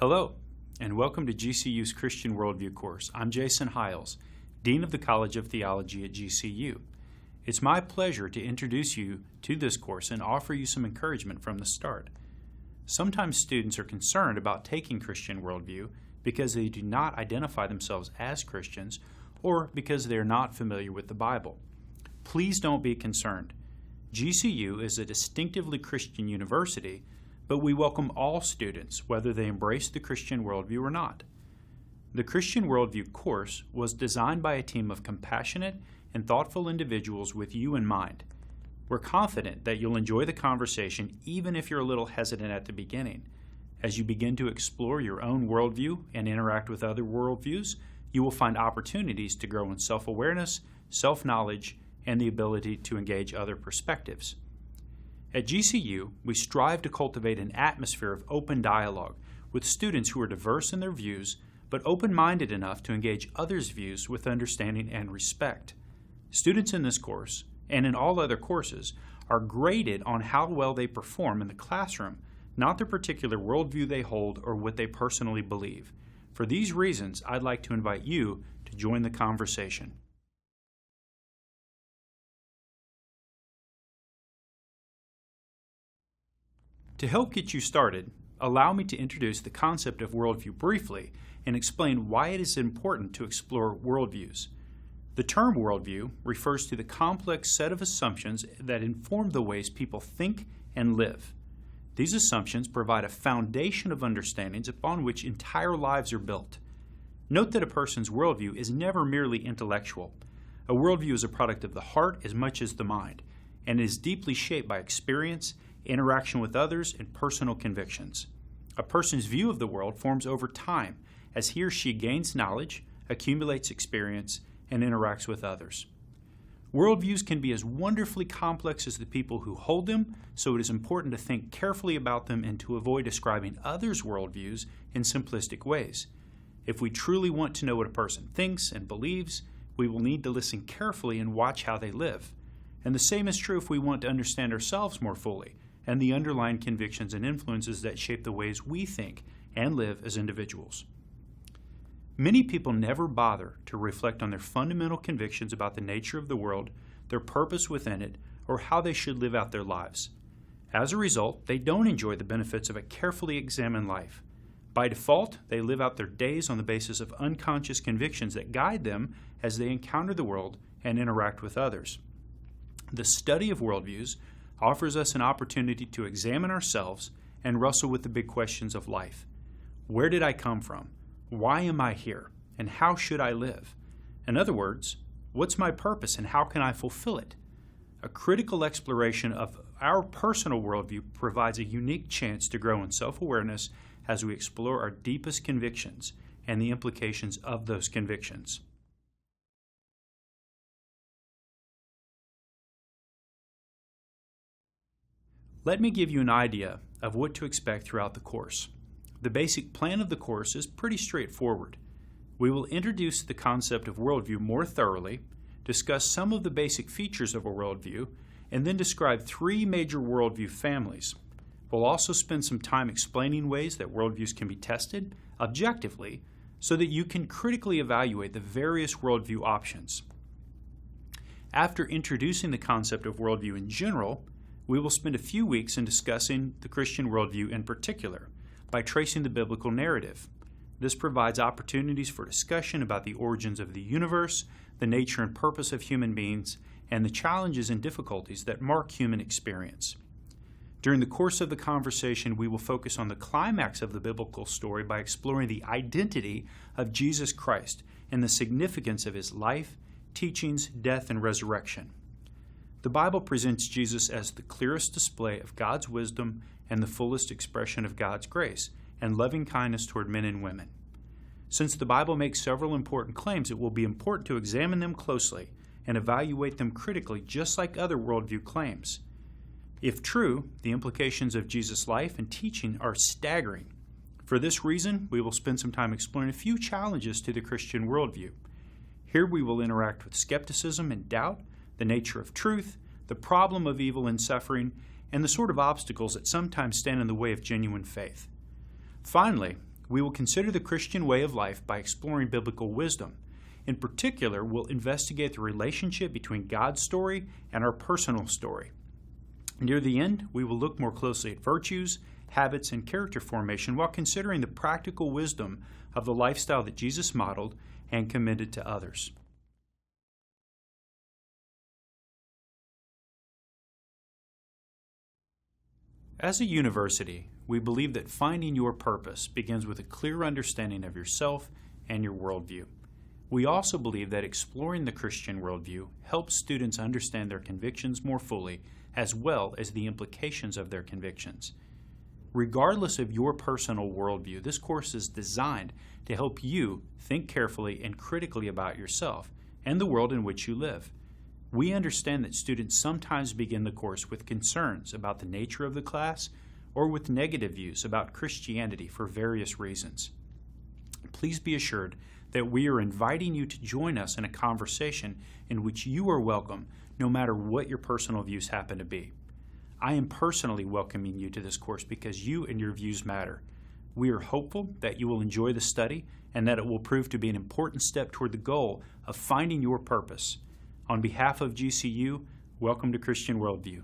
Hello, and welcome to GCU's Christian Worldview course. I'm Jason Hiles, Dean of the College of Theology at GCU. It's my pleasure to introduce you to this course and offer you some encouragement from the start. Sometimes students are concerned about taking Christian worldview because they do not identify themselves as Christians or because they are not familiar with the Bible. Please don't be concerned. GCU is a distinctively Christian university, but we welcome all students, whether they embrace the Christian worldview or not. The Christian Worldview course was designed by a team of compassionate and thoughtful individuals with you in mind. We're confident that you'll enjoy the conversation even if you're a little hesitant at the beginning. As you begin to explore your own worldview and interact with other worldviews, you will find opportunities to grow in self-awareness, self-knowledge, and the ability to engage other perspectives. At GCU, we strive to cultivate an atmosphere of open dialogue with students who are diverse in their views, but open-minded enough to engage others' views with understanding and respect. Students in this course, and in all other courses, are graded on how well they perform in the classroom, not the particular worldview they hold or what they personally believe. For these reasons, I'd like to invite you to join the conversation. To help get you started, allow me to introduce the concept of worldview briefly and explain why it is important to explore worldviews. The term worldview refers to the complex set of assumptions that inform the ways people think and live. These assumptions provide a foundation of understandings upon which entire lives are built. Note that a person's worldview is never merely intellectual. A worldview is a product of the heart as much as the mind, and is deeply shaped by experience, interaction with others, and personal convictions. A person's view of the world forms over time as he or she gains knowledge, accumulates experience, and interacts with others. Worldviews can be as wonderfully complex as the people who hold them, so it is important to think carefully about them and to avoid describing others' worldviews in simplistic ways. If we truly want to know what a person thinks and believes, we will need to listen carefully and watch how they live. And the same is true if we want to understand ourselves more fully and the underlying convictions and influences that shape the ways we think and live as individuals. Many people never bother to reflect on their fundamental convictions about the nature of the world, their purpose within it, or how they should live out their lives. As a result, they don't enjoy the benefits of a carefully examined life. By default, they live out their days on the basis of unconscious convictions that guide them as they encounter the world and interact with others. The study of worldviews offers us an opportunity to examine ourselves and wrestle with the big questions of life. Where did I come from? Why am I here? And how should I live? In other words, what's my purpose and how can I fulfill it? A critical exploration of our personal worldview provides a unique chance to grow in self-awareness as we explore our deepest convictions and the implications of those convictions. Let me give you an idea of what to expect throughout the course. The basic plan of the course is pretty straightforward. We will introduce the concept of worldview more thoroughly, discuss some of the basic features of a worldview, and then describe three major worldview families. We'll also spend some time explaining ways that worldviews can be tested objectively so that you can critically evaluate the various worldview options. After introducing the concept of worldview in general, we will spend a few weeks in discussing the Christian worldview in particular by tracing the biblical narrative. This provides opportunities for discussion about the origins of the universe, the nature and purpose of human beings, and the challenges and difficulties that mark human experience. During the course of the conversation, we will focus on the climax of the biblical story by exploring the identity of Jesus Christ and the significance of his life, teachings, death, and resurrection. The Bible presents Jesus as the clearest display of God's wisdom and the fullest expression of God's grace and loving kindness toward men and women. Since the Bible makes several important claims, it will be important to examine them closely and evaluate them critically, just like other worldview claims. If true, the implications of Jesus' life and teaching are staggering. For this reason, we will spend some time exploring a few challenges to the Christian worldview. Here we will interact with skepticism and doubt, the nature of truth, the problem of evil and suffering, and the sort of obstacles that sometimes stand in the way of genuine faith. Finally, We will consider the Christian way of life by exploring biblical wisdom. In particular, we'll investigate the relationship between God's story and our personal story. Near the end, we will look more closely at virtues, habits, and character formation while considering the practical wisdom of the lifestyle that Jesus modeled and commended to others. As a university, we believe that finding your purpose begins with a clear understanding of yourself and your worldview. We also believe that exploring the Christian worldview helps students understand their convictions more fully, as well as the implications of their convictions. Regardless of your personal worldview, this course is designed to help you think carefully and critically about yourself and the world in which you live. We understand that students sometimes begin the course with concerns about the nature of the class or with negative views about Christianity for various reasons. Please be assured that we are inviting you to join us in a conversation in which you are welcome no matter what your personal views happen to be. I am personally welcoming you to this course because you and your views matter. We are hopeful that you will enjoy the study and that it will prove to be an important step toward the goal of finding your purpose. On behalf of GCU, welcome to Christian Worldview.